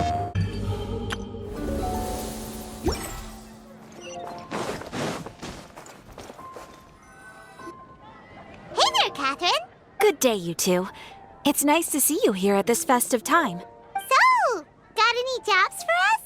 Hey there, Catherine! Good day, you two. It's nice to see you here at this festive time. So, got any jobs for us?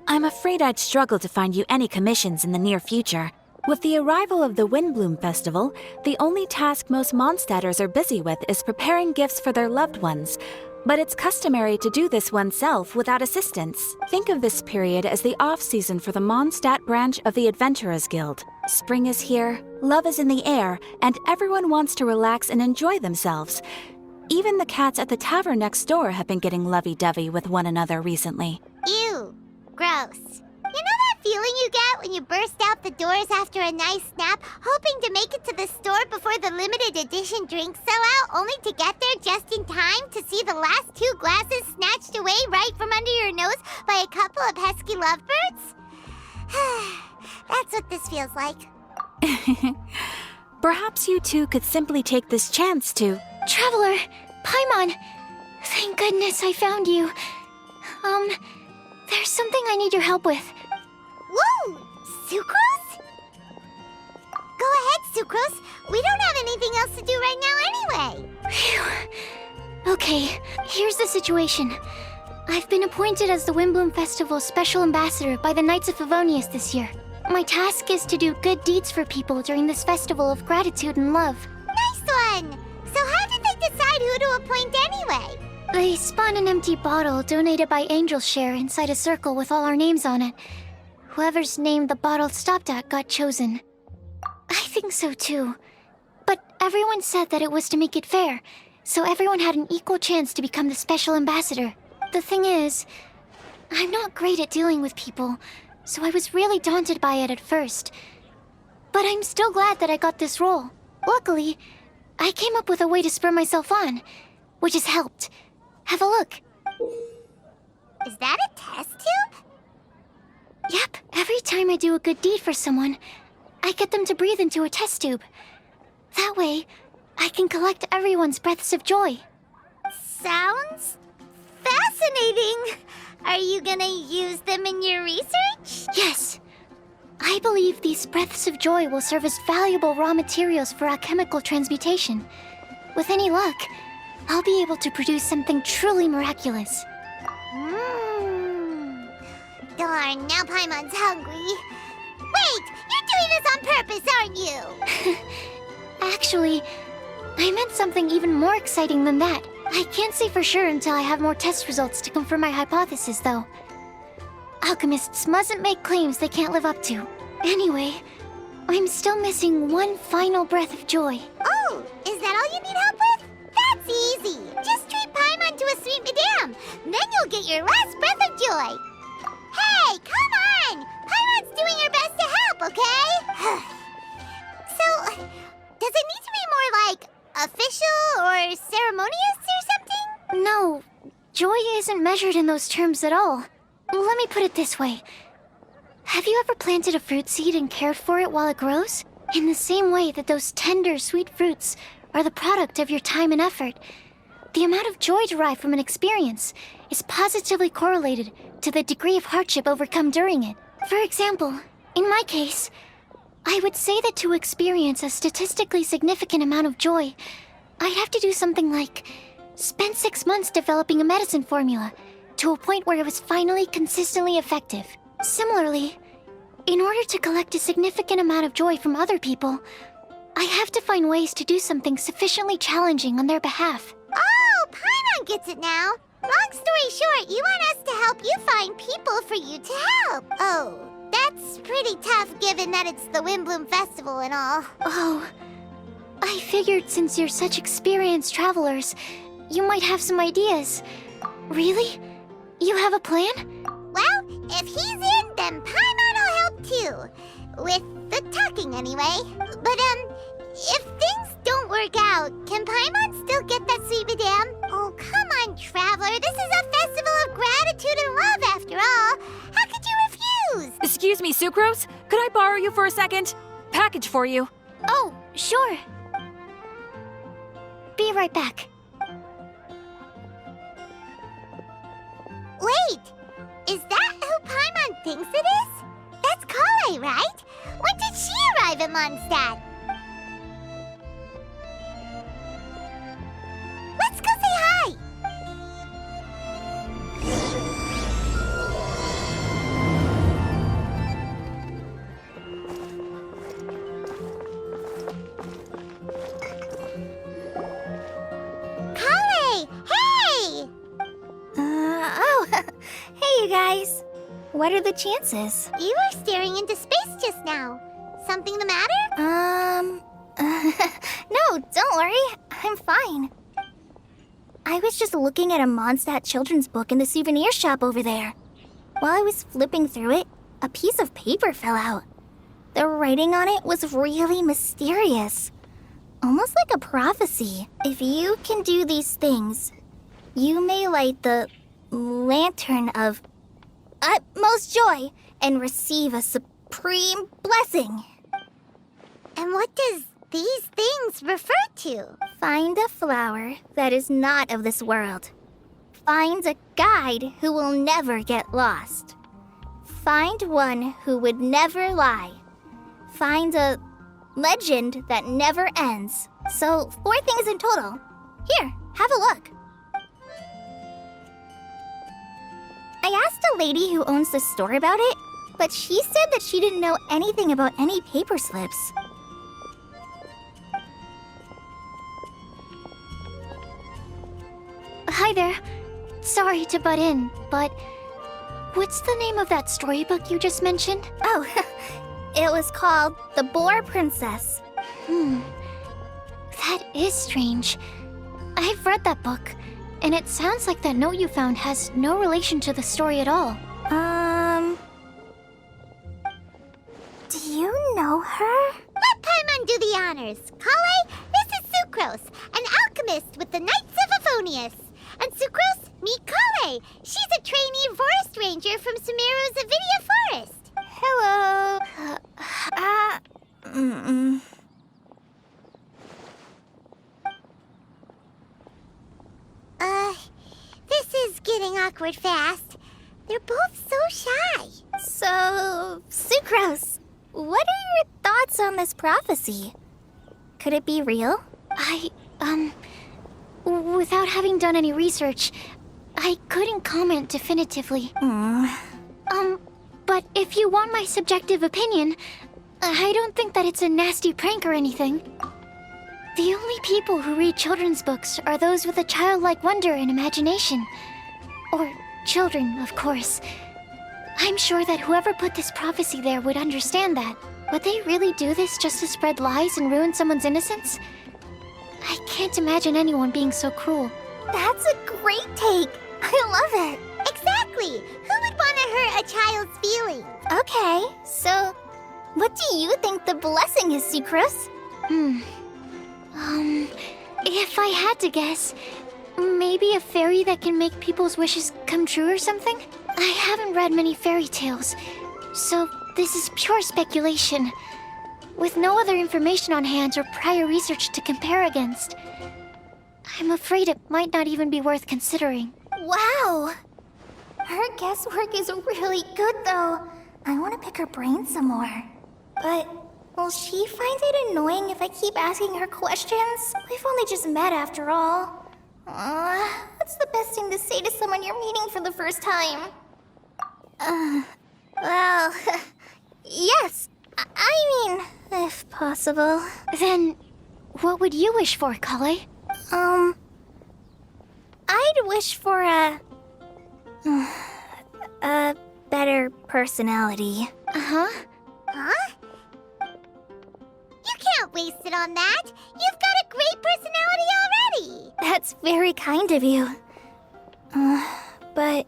I'm afraid I'd struggle to find you any commissions in the near future. With the arrival of the Windblume Festival, the only task most Mondstadters are busy with is preparing gifts for their loved ones. But it's customary to do this oneself without assistance. Think of this period as the off-season for the Mondstadt branch of the Adventurers Guild. Spring is here, love is in the air, and everyone wants to relax and enjoy themselves. Even the cats at the tavern next door have been getting lovey-dovey with one another recently. Ew. Gross. You know that feeling you get when you burst out the doors after a nice nap, hoping to make it to the store before the limited edition drinks sell out, only to get there just in time to see the last 2 glasses snatched away right from under your nose by a couple of pesky lovebirds? That's what this feels like. Perhaps you two could simply take this chance to... Traveler! Paimon! Thank goodness I found you. There's something I need your help with. Whoa! Sucrose? Go ahead, Sucrose. We don't have anything else to do right now anyway. Phew. Okay, here's the situation. I've been appointed as the Windblume Festival's special ambassador by the Knights of Favonius this year. My task is to do good deeds for people during this festival of gratitude and love. Nice one! So how did they decide who to appoint anyway? They spun an empty bottle donated by Angel's Share inside a circle with all our names on it. Whoever's name the bottle stopped at got chosen. I think so too. But everyone said that it was to make it fair, so everyone had an equal chance to become the special ambassador. The thing is, I'm not great at dealing with people, so I was really daunted by it at first. But I'm still glad that I got this role. Luckily, I came up with a way to spur myself on, which has helped. Have a look. Is that a test tube? Yep, every time I do a good deed for someone, I get them to breathe into a test tube. That way, I can collect everyone's breaths of joy. Sounds fascinating. Are you gonna use them in your research? Yes. I believe these breaths of joy will serve as valuable raw materials for alchemical transmutation. With any luck, I'll be able to produce something truly miraculous. Darn, now Paimon's hungry. Wait, you're doing this on purpose, aren't you? Actually, I meant something even more exciting than that. I can't say for sure until I have more test results to confirm my hypothesis, though. Alchemists mustn't make claims they can't live up to. Anyway, I'm still missing one final breath of joy. Oh, is that all you need help with? That's easy. Just treat Paimon to a sweet madame. Then you'll get your last breath of joy. Hey, come on! Paimon's doing her best to help, okay? So, does it need to be more like official or ceremonious or something? No, joy isn't measured in those terms at all. Let me put it this way. Have you ever planted a fruit seed and cared for it while it grows? In the same way that those tender, sweet fruits are the product of your time and effort, the amount of joy derived from an experience is positively correlated to the degree of hardship overcome during it. For example, in my case, I would say that to experience a statistically significant amount of joy, I'd have to do something like spend 6 months developing a medicine formula to a point where it was finally consistently effective. Similarly, in order to collect a significant amount of joy from other people, I have to find ways to do something sufficiently challenging on their behalf. Oh, Paimon gets it now. Long story short, you want us to help you find people for you to help. Oh, that's pretty tough given that it's the Windblume Festival and all. Oh, I figured since you're such experienced travelers, you might have some ideas. Really? You have a plan? Well, if he's in, then Paimon will help too. With the talking anyway. But, if things don't work out, can Paimon still get that sweet madame? Oh, come on, Traveler. This is a festival of gratitude and love, after all. How could you refuse? Excuse me, Sucrose? Could I borrow you for a second? Package for you. Oh, sure. Be right back. Wait! Is that who Paimon thinks it is? That's Kale, right? When did she arrive at Mondstadt? Let's go say hi! Kale! Hey! Oh, hey you guys. What are the chances? You were staring into space just now. Something the matter? No, don't worry. I'm fine. I was just looking at a Mondstadt children's book in the souvenir shop over there. While I was flipping through it, a piece of paper fell out. The writing on it was really mysterious. Almost like a prophecy. If you can do these things, you may light the lantern of utmost joy and receive a supreme blessing. And what does these things refer to? Find a flower that is not of this world. Find a guide who will never get lost. Find one who would never lie. Find a legend that never ends. So, 4 things in total. Here, have a look. I asked a lady who owns the store about it, but she said that she didn't know anything about any paper slips. Hi there. Sorry to butt in, but what's the name of that storybook you just mentioned? Oh, it was called The Boar Princess. That is strange. I've read that book, and it sounds like that note you found has no relation to the story at all. Do you know her? Let Paimon do the honors. Kale, this is Sucrose, an alchemist with the Knights of Favonius. And Sucrose, meet Kale. She's a trainee forest ranger from Sumeru's Avidia Forest. Hello. This is getting awkward fast. They're both so shy. So, Sucrose, what are your thoughts on this prophecy? Could it be real? Without having done any research, I couldn't comment definitively. But if you want my subjective opinion, I don't think that it's a nasty prank or anything. The only people who read children's books are those with a childlike wonder and imagination. Or children, of course. I'm sure that whoever put this prophecy there would understand that. Would they really do this just to spread lies and ruin someone's innocence? I can't imagine anyone being so cruel. That's a great take. I love it. Exactly. Who would want to hurt a child's feelings? Okay, so what do you think the blessing is, Sucrose? If I had to guess, maybe a fairy that can make people's wishes come true or something? I haven't read many fairy tales, so this is pure speculation. With no other information on hand or prior research to compare against, I'm afraid it might not even be worth considering. Wow! Her guesswork is really good, though. I want to pick her brain some more. But will she find it annoying if I keep asking her questions? We've only just met after all. What's the best thing to say to someone you're meeting for the first time? Well, yes. I mean, if possible. Then, what would you wish for, Kale? I'd wish for a better personality. Huh? You can't waste it on that. You've got a great personality already. That's very kind of you. But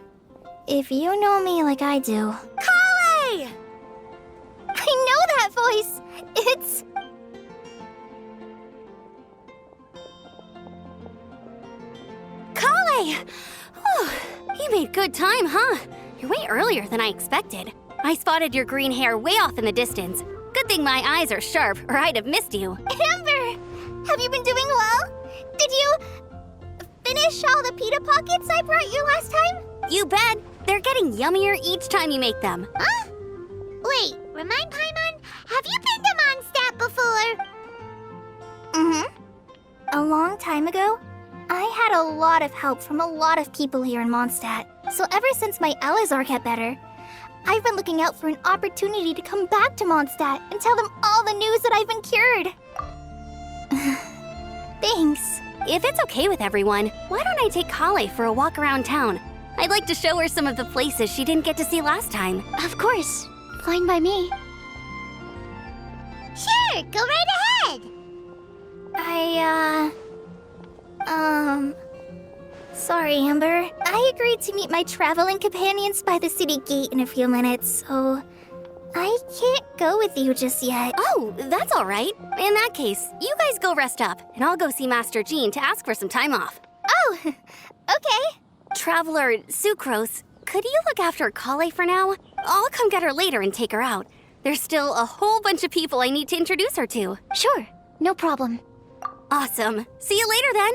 if you know me like I do... Kale! I know that voice! It's... Kale! Oh, you made good time, huh? You're way earlier than I expected. I spotted your green hair way off in the distance. Good thing my eyes are sharp, or I'd have missed you. Amber! Have you been doing well? Did you finish all the pita pockets I brought you last time? You bet! They're They're getting yummier each time you make them. Huh? Wait, remind Paimon, have you been to Mondstadt before? Mm-hmm. A long time ago, I had a lot of help from a lot of people here in Mondstadt. So ever since my Elazar got better, I've been looking out for an opportunity to come back to Mondstadt and tell them all the news that I've been cured. Thanks. If it's okay with everyone, why don't I take Kale for a walk around town? I'd like to show her some of the places she didn't get to see last time. Of course. Fine by me. Sure, go right ahead. Sorry, Amber. I agreed to meet my traveling companions by the city gate in a few minutes, so I can't go with you just yet. Oh, that's all right. In that case, you guys go rest up, and I'll go see Master Jean to ask for some time off. Oh, okay. Traveler Sucrose, could you look after Kale for now? I'll come get her later and take her out. There's still a whole bunch of people I need to introduce her to. Sure, no problem. Awesome. See you later then.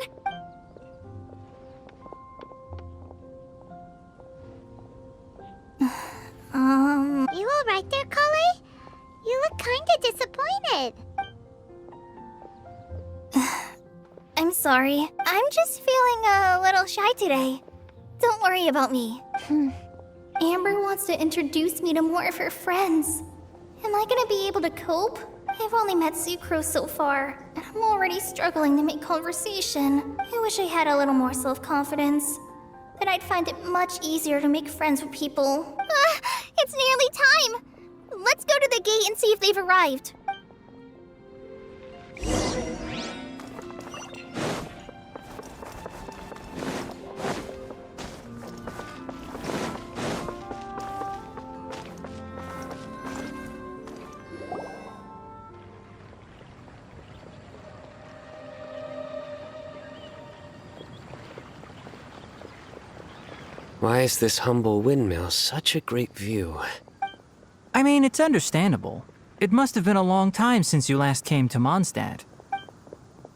You all right there, Kale? You look kinda disappointed. I'm sorry. I'm just feeling a little shy today. Don't worry about me. Amber wants to introduce me to more of her friends. Am I gonna be able to cope? I've only met Sucrose so far, and I'm already struggling to make conversation. I wish I had a little more self-confidence. Then I'd find it much easier to make friends with people. It's nearly time! Let's go to the gate and see if they've arrived. Why is this humble windmill such a great view? I mean, it's understandable. It must have been a long time since you last came to Mondstadt.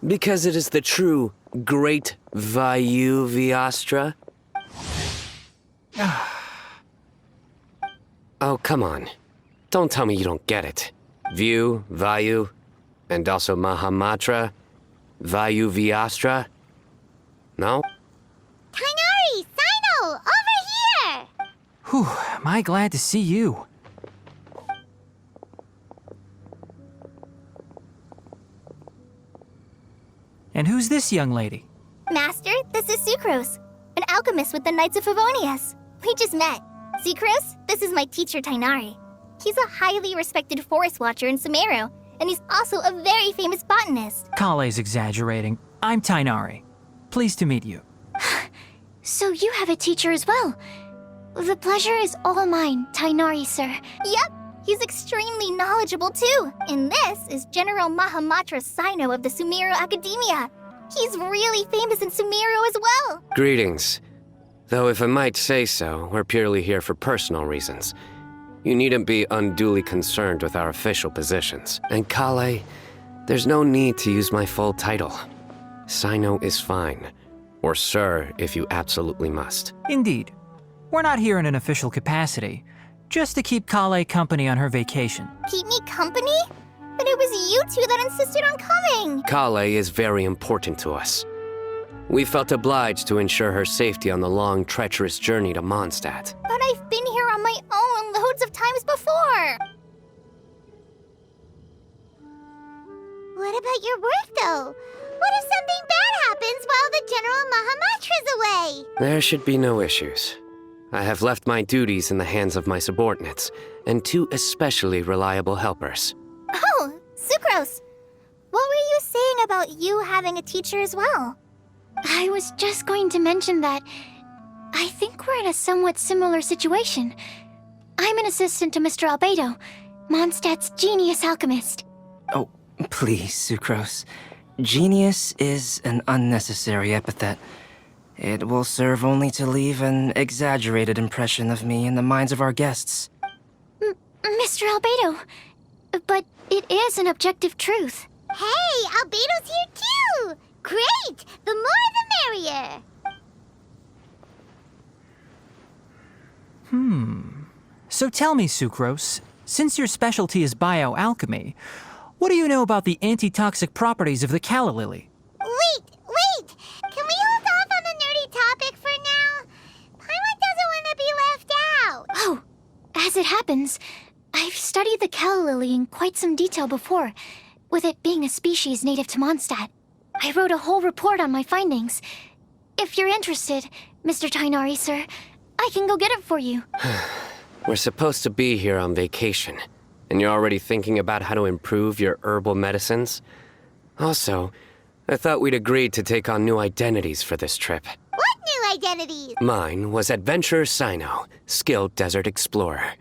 Because it is the true Great Vayu Viastra? Oh, come on. Don't tell me you don't get it. View, Vayu, and also Mahamatra, Vayu Viastra? No? Tainari! Sino! Over here! Whew, am I glad to see you. And who's this young lady? Master, this is Sucrose, an alchemist with the Knights of Favonius. We just met. Sucrose, this is my teacher Tainari. He's a highly respected forest watcher in Sumeru, and he's also a very famous botanist. Kale's exaggerating. I'm Tainari. Pleased to meet you. So you have a teacher as well. The pleasure is all mine, Tainari, sir. Yep, he's extremely knowledgeable too. And this is General Mahamatra Sino of the Sumeru Academia. He's really famous in Sumeru as well. Greetings. Though if I might say so, we're purely here for personal reasons. You needn't be unduly concerned with our official positions. And Kale, there's no need to use my full title. Sino is fine. Or sir, if you absolutely must. Indeed. We're not here in an official capacity, just to keep Kale company on her vacation. Keep me company? But it was you two that insisted on coming. Kale is very important to us. We felt obliged to ensure her safety on the long, treacherous journey to Mondstadt. But I've been here on my own loads of times before. What about your work, though? What if something bad happens while the General Mahamatra's away? There should be no issues. I have left my duties in the hands of my subordinates, and two especially reliable helpers. Oh, Sucrose. What were you saying about you having a teacher as well? I was just going to mention that I think we're in a somewhat similar situation. I'm an assistant to Mr. Albedo, Mondstadt's genius alchemist. Oh, please, Sucrose. Genius is an unnecessary epithet. It will serve only to leave an exaggerated impression of me in the minds of our guests. Mr. Albedo, but it is an objective truth. Hey, Albedo's here too! Great! The more the merrier! So tell me, Sucrose, since your specialty is bioalchemy, what do you know about the antitoxic properties of the calla lily? Wait! Can we hold off on the nerdy topic for now? Paimon doesn't want to be left out. Oh, as it happens, I've studied the calla lily in quite some detail before, with it being a species native to Mondstadt. I wrote a whole report on my findings. If you're interested, Mr. Tainari, sir, I can go get it for you. We're supposed to be here on vacation, and you're already thinking about how to improve your herbal medicines? Also, I thought we'd agreed to take on new identities for this trip. What new identities? Mine was Adventurer Sino, skilled desert explorer.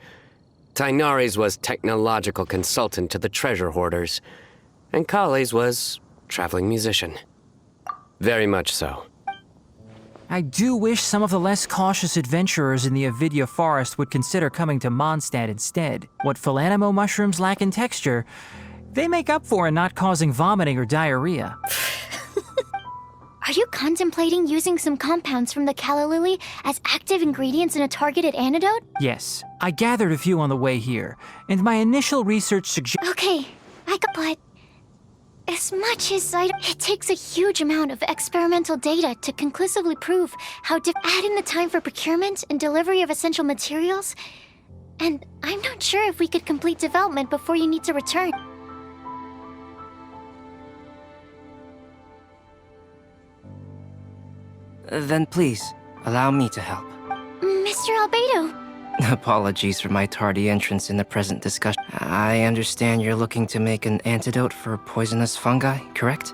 Tainari's was technological consultant to the treasure hoarders, and Kale's was traveling musician. Very much so. I do wish some of the less cautious adventurers in the Avidya forest would consider coming to Mondstadt instead. What Philanimo mushrooms lack in texture, they make up for in not causing vomiting or diarrhea. Are you contemplating using some compounds from the calla lily as active ingredients in a targeted antidote? Yes, I gathered a few on the way here, and my initial research suggests... Okay, but as much as it takes a huge amount of experimental data to conclusively prove how to add in the time for procurement and delivery of essential materials, and I'm not sure if we could complete development before you need to return. Then please, allow me to help. Mr. Albedo, Apologies for my tardy entrance in the present discussion. I understand you're looking to make an antidote for poisonous fungi, correct?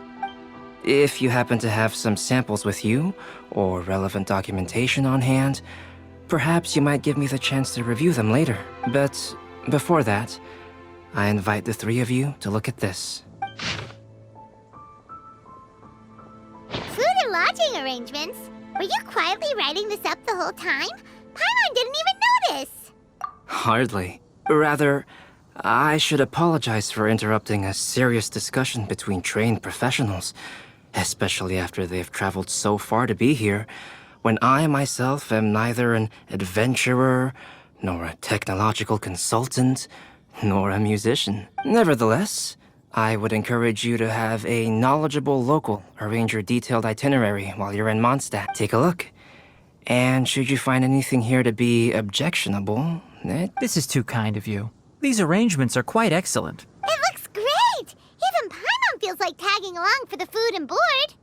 If you happen to have some samples with you, or relevant documentation on hand, perhaps you might give me the chance to review them later. But before that, I invite the three of you to look at this. Food and lodging arrangements? Were you quietly writing this up the whole time? Paimon didn't even notice! Hardly. Rather, I should apologize for interrupting a serious discussion between trained professionals, especially after they've traveled so far to be here, when I myself am neither an adventurer, nor a technological consultant, nor a musician. Nevertheless, I would encourage you to have a knowledgeable local arrange your detailed itinerary while you're in Mondstadt. Take a look. And should you find anything here to be objectionable, This is too kind of you. These arrangements are quite excellent. It looks great! Even Paimon feels like tagging along for the food and board.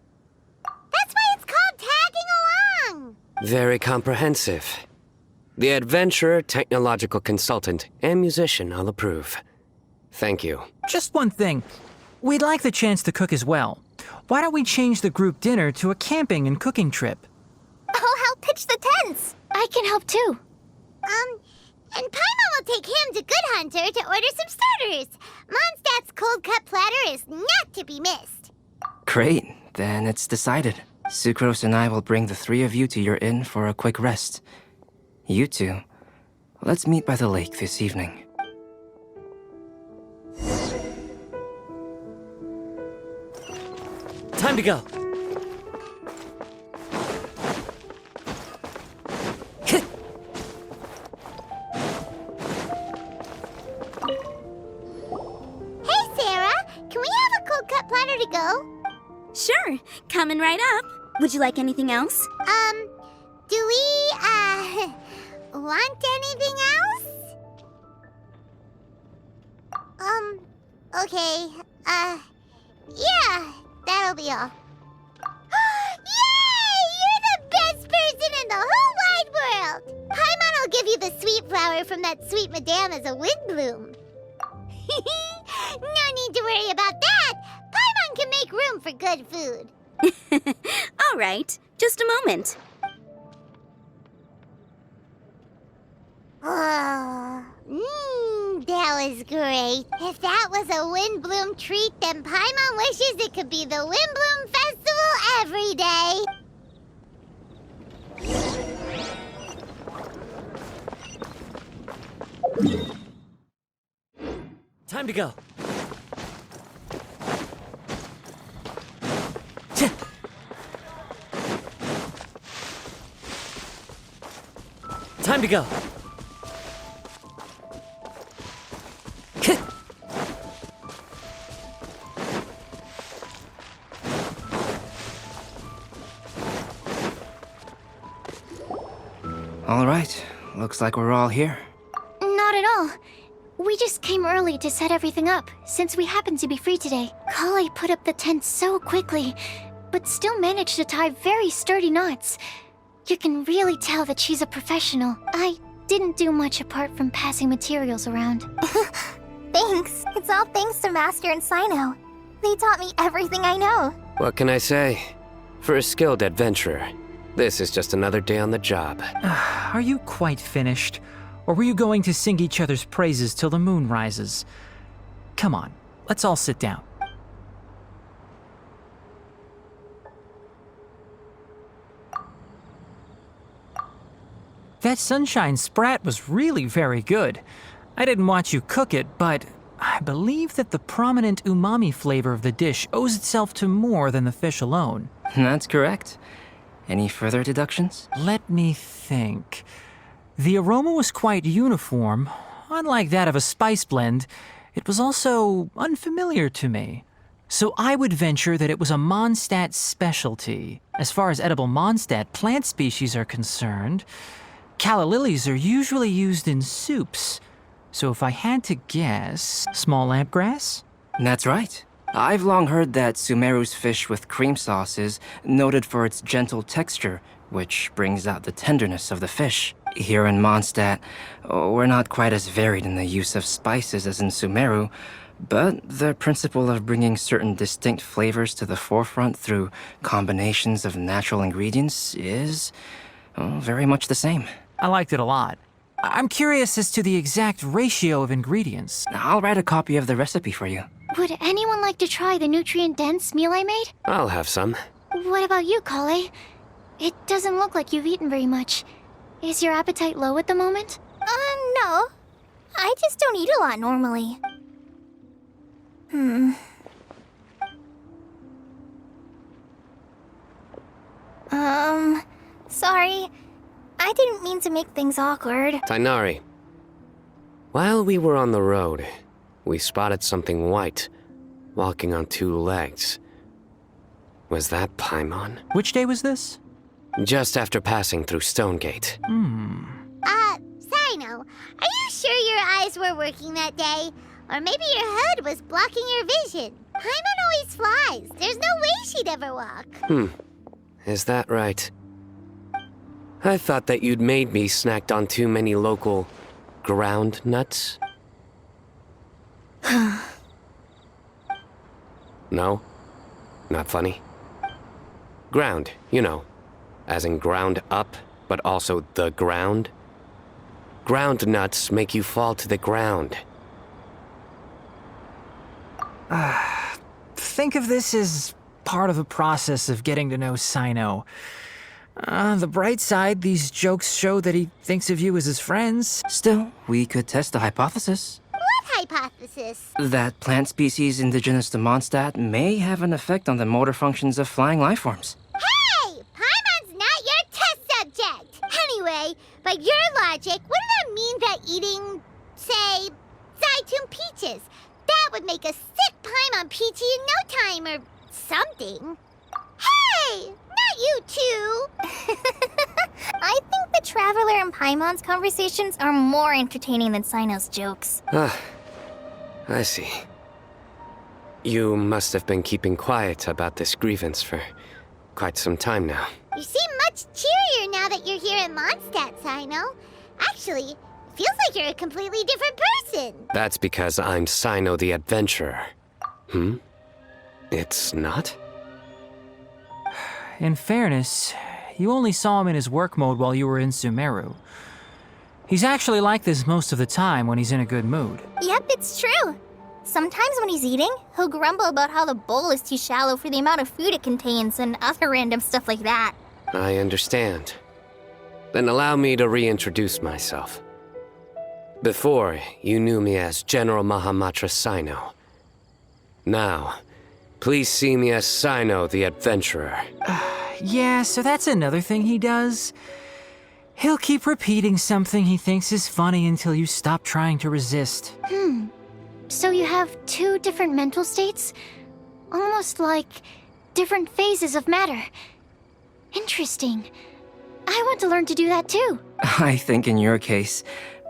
That's why it's called tagging along! Very comprehensive. The adventurer, technological consultant, and musician all approve. Thank you. Just one thing. We'd like the chance to cook as well. Why don't we change the group dinner to a camping and cooking trip? I'll help pitch the tents! I can help too. And Paimon will take him to Good Hunter to order some starters. Mondstadt's cold-cut platter is not to be missed. Great, then it's decided. Sucrose and I will bring the three of you to your inn for a quick rest. You two, let's meet by the lake this evening. Time to go. Hey, Sarah! Can we have a cold-cut platter to go? Sure, coming right up. Would you like anything else? Do we, want anything else? Okay, yeah, that'll be all. Yay! You're the best person in the whole wide world! Paimon will give you the sweet flower from that sweet madame as a Windblume. No need to worry about that! Paimon can make room for good food. All right, just a moment. Oh, that was great. If that was a Windblume treat, then Paimon wishes it could be the Windblume Festival every day. Time to go. Time to go. All right, looks like we're all here. Not at all. We just came early to set everything up, since we happen to be free today. Kale put up the tent so quickly, but still managed to tie very sturdy knots. You can really tell that she's a professional. I didn't do much apart from passing materials around. Thanks. It's all thanks to Master and Sino. They taught me everything I know. What can I say? For a skilled adventurer, this is just another day on the job. Are you quite finished? Or were you going to sing each other's praises till the moon rises? Come on, let's all sit down. That sunshine sprat was really very good. I didn't watch you cook it, but I believe that the prominent umami flavor of the dish owes itself to more than the fish alone. That's correct. Any further deductions? Let me think. The aroma was quite uniform. Unlike that of a spice blend, it was also unfamiliar to me. So I would venture that it was a Mondstadt specialty. As far as edible Mondstadt plant species are concerned, calla lilies are usually used in soups. So if I had to guess, small lampgrass? That's right. I've long heard that Sumeru's fish with cream sauce is noted for its gentle texture, which brings out the tenderness of the fish. Here in Mondstadt, we're not quite as varied in the use of spices as in Sumeru, but the principle of bringing certain distinct flavors to the forefront through combinations of natural ingredients is very much the same. I liked it a lot. I'm curious as to the exact ratio of ingredients. I'll write a copy of the recipe for you. Would anyone like to try the nutrient-dense meal I made? I'll have some. What about you, Kale? It doesn't look like you've eaten very much. Is your appetite low at the moment? No. I just don't eat a lot normally. Sorry. I didn't mean to make things awkward. Tainari, while we were on the road, we spotted something white, walking on two legs. Was that Paimon? Which day was this? Just after passing through Stonegate. Sino, are you sure your eyes were working that day? Or maybe your hood was blocking your vision? Paimon always flies. There's no way she'd ever walk. Is that right? I thought that you'd made me snacked on too many local ground nuts. No? Not funny? Ground, you know. As in ground up, but also the ground. Ground nuts make you fall to the ground. Think of this as part of the process of getting to know Sino. The bright side, these jokes show that he thinks of you as his friends. Still, we could test the hypothesis. What hypothesis? That plant species indigenous to Mondstadt may have an effect on the motor functions of flying lifeforms. Hey! Paimon's not your test subject! Anyway, by your logic, wouldn't that mean that eating, say, Zaitun peaches, that would make a sick Paimon peachy in no time or something? Hey! Not you two! I think the Traveler and Paimon's conversations are more entertaining than Sino's jokes. I see. You must have been keeping quiet about this grievance for quite some time now. You seem much cheerier now that you're here in Mondstadt, Sino. Actually, it feels like you're a completely different person. That's because I'm Sino the Adventurer. It's not? In fairness, you only saw him in his work mode while you were in Sumeru. He's actually like this most of the time when he's in a good mood. Yep, it's true. Sometimes when he's eating, he'll grumble about how the bowl is too shallow for the amount of food it contains and other random stuff like that. I understand. Then allow me to reintroduce myself. Before, you knew me as General Mahamatra Sino. Now, please see me as Sino the Adventurer. Yeah, so that's another thing he does. He'll keep repeating something he thinks is funny until you stop trying to resist. So you have two different mental states? Almost like different phases of matter. Interesting. I want to learn to do that too. I think in your case,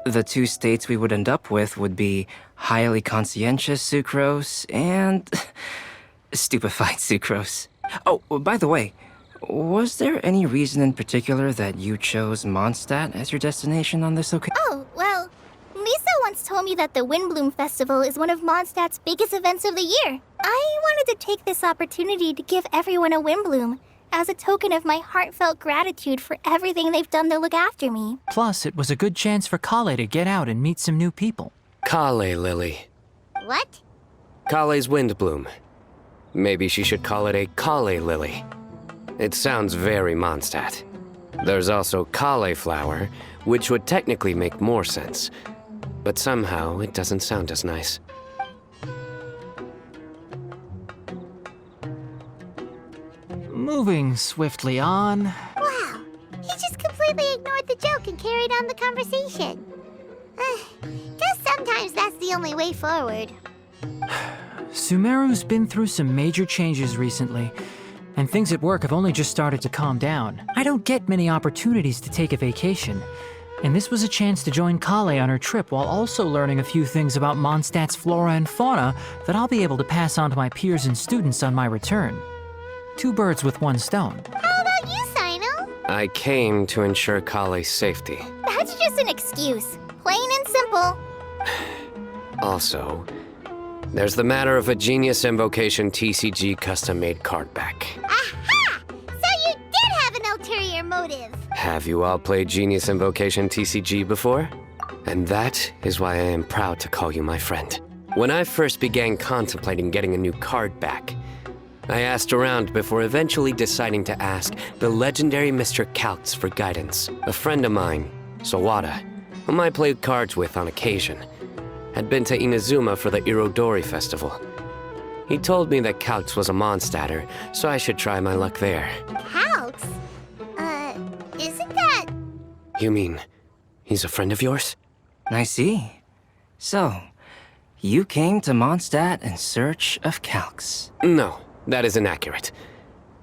the two states we would end up with would be highly conscientious sucrose and stupefied sucrose. Oh, by the way, was there any reason in particular that you chose Mondstadt as your destination on this occasion? Oh, well, Lisa once told me that the Windblume Festival is one of Mondstadt's biggest events of the year. I wanted to take this opportunity to give everyone a Windblume as a token of my heartfelt gratitude for everything they've done to look after me. Plus, it was a good chance for Kale to get out and meet some new people. Kale Lily. What? Kale's Windblume. Maybe she should call it a Kale Lily. It sounds very Mondstadt. There's also cauliflower, which would technically make more sense. But somehow, it doesn't sound as nice. Moving swiftly on. Wow, he just completely ignored the joke and carried on the conversation. Guess sometimes that's the only way forward. Sumeru's been through some major changes recently, and things at work have only just started to calm down. I don't get many opportunities to take a vacation, and this was a chance to join Kale on her trip while also learning a few things about Mondstadt's flora and fauna that I'll be able to pass on to my peers and students on my return. 2 birds with 1 stone. How about you, Sino? I came to ensure Kale's safety. That's just an excuse. Plain and simple. Also, there's the matter of a Genius Invocation TCG custom-made card back. Aha! So you did have an ulterior motive. Have you all played Genius Invocation TCG before? And that is why I am proud to call you my friend. When I first began contemplating getting a new card back, I asked around before eventually deciding to ask the legendary Mr. Kaltz for guidance. A friend of mine, Sawada, whom I played cards with on occasion, had been to Inazuma for the Irodori festival. He told me that Kaltz was a Mondstadter, so I should try my luck there. Kaltz? Isn't that... You mean, he's a friend of yours? I see. So, you came to Mondstadt in search of Calx. No, that is inaccurate.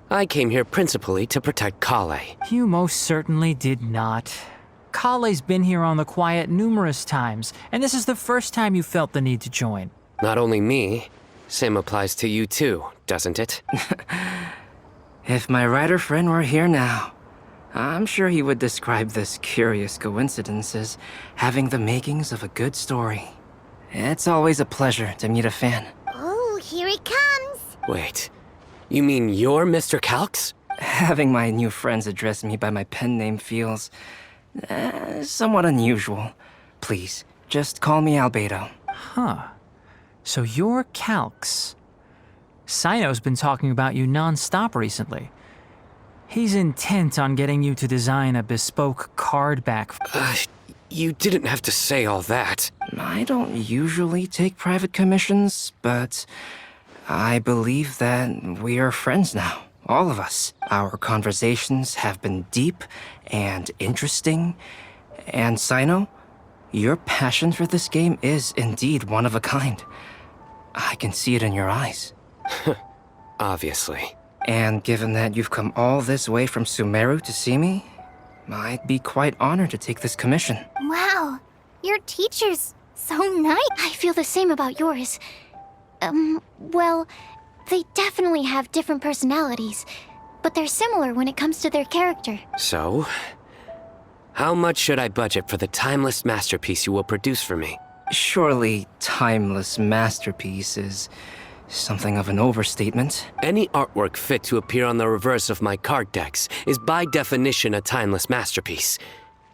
I came here principally to protect Kale. You most certainly did not. Kale's been here on the quiet numerous times, and this is the first time you felt the need to join. Not only me, same applies to you too, doesn't it? If my writer friend were here now, I'm sure he would describe this curious coincidence as having the makings of a good story. It's always a pleasure to meet a fan. Oh, here it comes. Wait, you mean you're Mr. Kalx? Having my new friends address me by my pen name feels somewhat unusual. Please, just call me Albedo. Huh. So you're Calx. Sino's been talking about you non-stop recently. He's intent on getting you to design a bespoke card back. You didn't have to say all that. I don't usually take private commissions, but I believe that we are friends now. All of us. Our conversations have been deep and interesting. And Sino, your passion for this game is indeed one of a kind. I can see it in your eyes. Obviously. And given that you've come all this way from Sumeru to see me, I'd be quite honored to take this commission. Wow, your teacher's so nice. I feel the same about yours. Well, they definitely have different personalities, but they're similar when it comes to their character. So, how much should I budget for the timeless masterpiece you will produce for me? Surely, timeless masterpiece is something of an overstatement. Any artwork fit to appear on the reverse of my card decks is by definition a timeless masterpiece,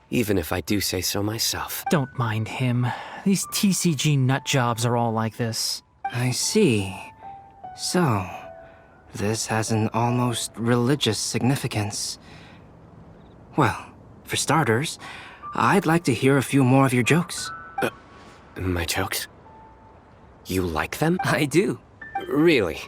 even if I do say so myself. Don't mind him. These TCG nut jobs are all like this. I see. So, this has an almost religious significance. Well, for starters, I'd like to hear a few more of your jokes. My jokes? You like them? I do. Really?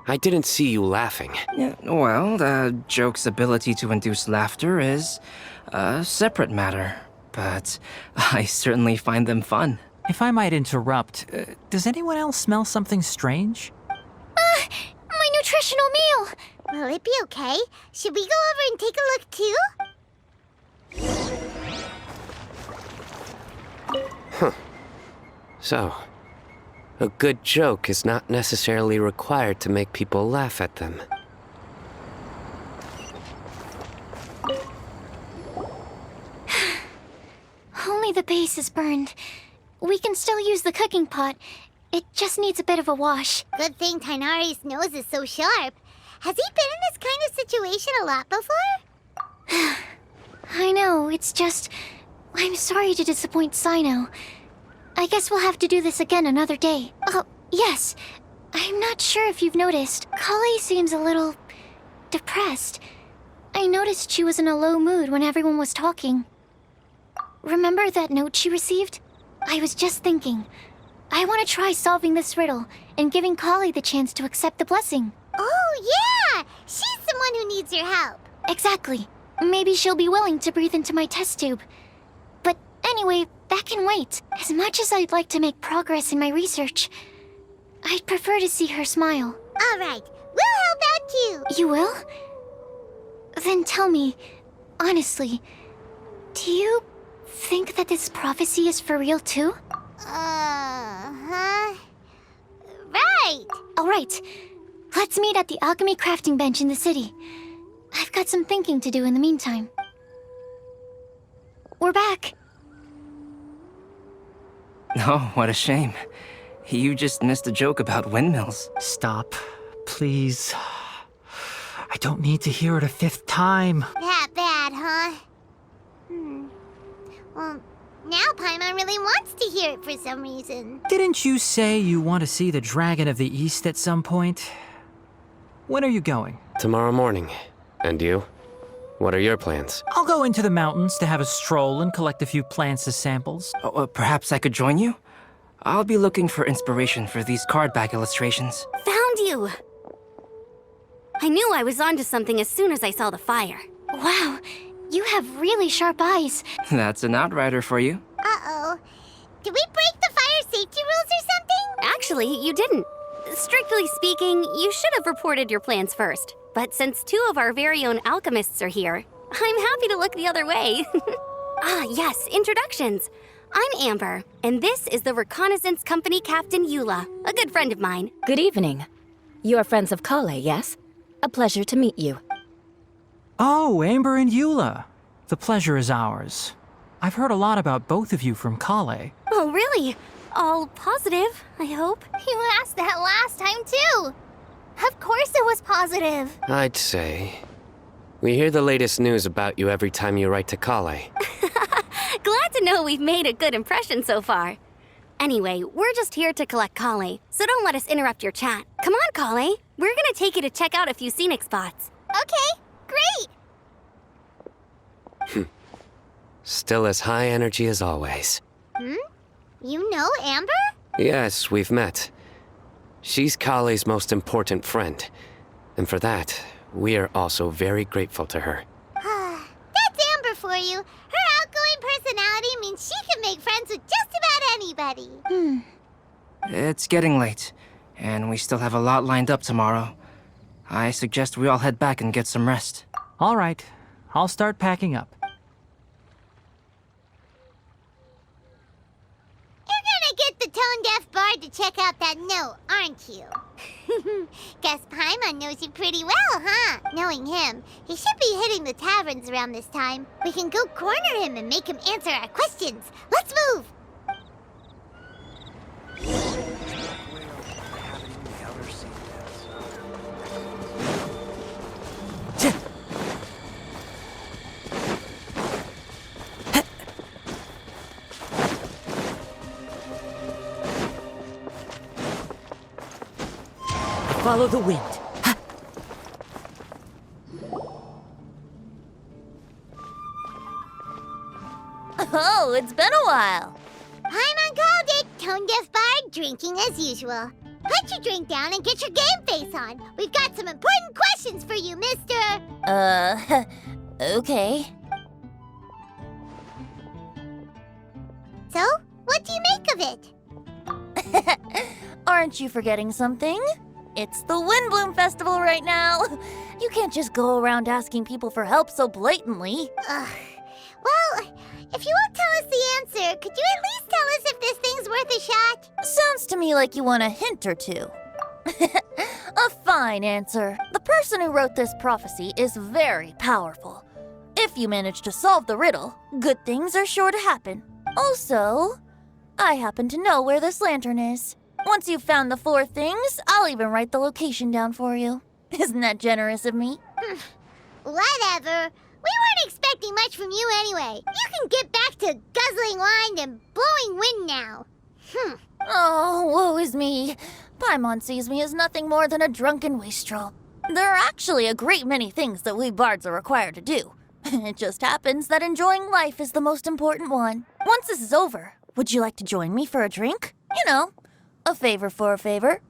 I didn't see you laughing. Yeah, well, the joke's ability to induce laughter is a separate matter, but I certainly find them fun. If I might interrupt, does anyone else smell something strange? My nutritional meal! Will it be okay? Should we go over and take a look too? So, a good joke is not necessarily required to make people laugh at them. Only the base is burned. We can still use the cooking pot. It just needs a bit of a wash. Good thing Tainari's nose is so sharp. Has he been in this kind of situation a lot before? I know, it's just... I'm sorry to disappoint Sino. I guess we'll have to do this again another day. Oh, yes. I'm not sure if you've noticed. Kale seems a little... depressed. I noticed she was in a low mood when everyone was talking. Remember that note she received? I was just thinking. I want to try solving this riddle and giving Kale the chance to accept the blessing. Oh, yeah! She's someone who needs your help. Exactly. Maybe she'll be willing to breathe into my test tube. But anyway, that can wait. As much as I'd like to make progress in my research, I'd prefer to see her smile. All right, we'll help out too. You will? Then tell me, honestly, do you think that this prophecy is for real too? Huh? Right. All right. Let's meet at the alchemy crafting bench in the city. I've got some thinking to do in the meantime. We're back. Oh, what a shame. You just missed a joke about windmills. Stop, please. I don't need to hear it a fifth time. That bad, huh? Well, now Paimon really wants to hear it for some reason. Didn't you say you want to see the Dragon of the East at some point? When are you going? Tomorrow morning. And you? What are your plans? I'll go into the mountains to have a stroll and collect a few plants as samples. Perhaps I could join you? I'll be looking for inspiration for these card back illustrations. Found you! I knew I was onto something as soon as I saw the fire. Wow, you have really sharp eyes. That's an outrider for you. Uh-oh. Did we break the fire safety rules or something? Actually, you didn't. Strictly speaking, you should have reported your plans first. But since two of our very own alchemists are here, I'm happy to look the other way. Ah, yes, introductions. I'm Amber, and this is the Reconnaissance Company Captain Eula, a good friend of mine. Good evening. You are friends of Kale, yes? A pleasure to meet you. Oh, Amber and Eula. The pleasure is ours. I've heard a lot about both of you from Kale. Oh, really? All positive, I hope. You asked that last time, too. Of course it was positive. I'd say. We hear the latest news about you every time you write to Kale. Glad to know we've made a good impression so far. Anyway, we're just here to collect Kale, so don't let us interrupt your chat. Come on, Kale. We're gonna take you to check out a few scenic spots. Okay, great. Still as high energy as always. You know Amber? Yes, we've met. She's Kale's most important friend. And for that, we are also very grateful to her. That's Amber for you. Her outgoing personality means she can make friends with just about anybody. It's getting late, and we still have a lot lined up tomorrow. I suggest we all head back and get some rest. All right, I'll start packing up. You're gonna get the tone-deaf bard to check out that note, aren't you? Guess Paimon knows you pretty well, huh? Knowing him, he should be hitting the taverns around this time. We can go corner him and make him answer our questions. Let's move! Follow the wind. Oh, it's been a while. Paimon called it. Tone-deaf bard drinking as usual. Put your drink down and get your game face on. We've got some important questions for you, mister. Okay. So, what do you make of it? Aren't you forgetting something? It's the Windblume Festival right now. You can't just go around asking people for help so blatantly. Well, if you won't tell us the answer, could you at least tell us if to me like you want a hint or two. A fine answer. The person who wrote this prophecy is very powerful. If you manage to solve the riddle, good things are sure to happen. Also, I happen to know where this lantern is. Once you've found the 4 things, I'll even write the location down for you. Isn't that generous of me? Whatever. We weren't expecting much from you anyway. You can get back to guzzling wine and blowing wind now. Oh, woe is me. Paimon sees me as nothing more than a drunken wastrel. There are actually a great many things that we bards are required to do. It just happens that enjoying life is the most important one. Once this is over, would you like to join me for a drink? You know, a favor for a favor.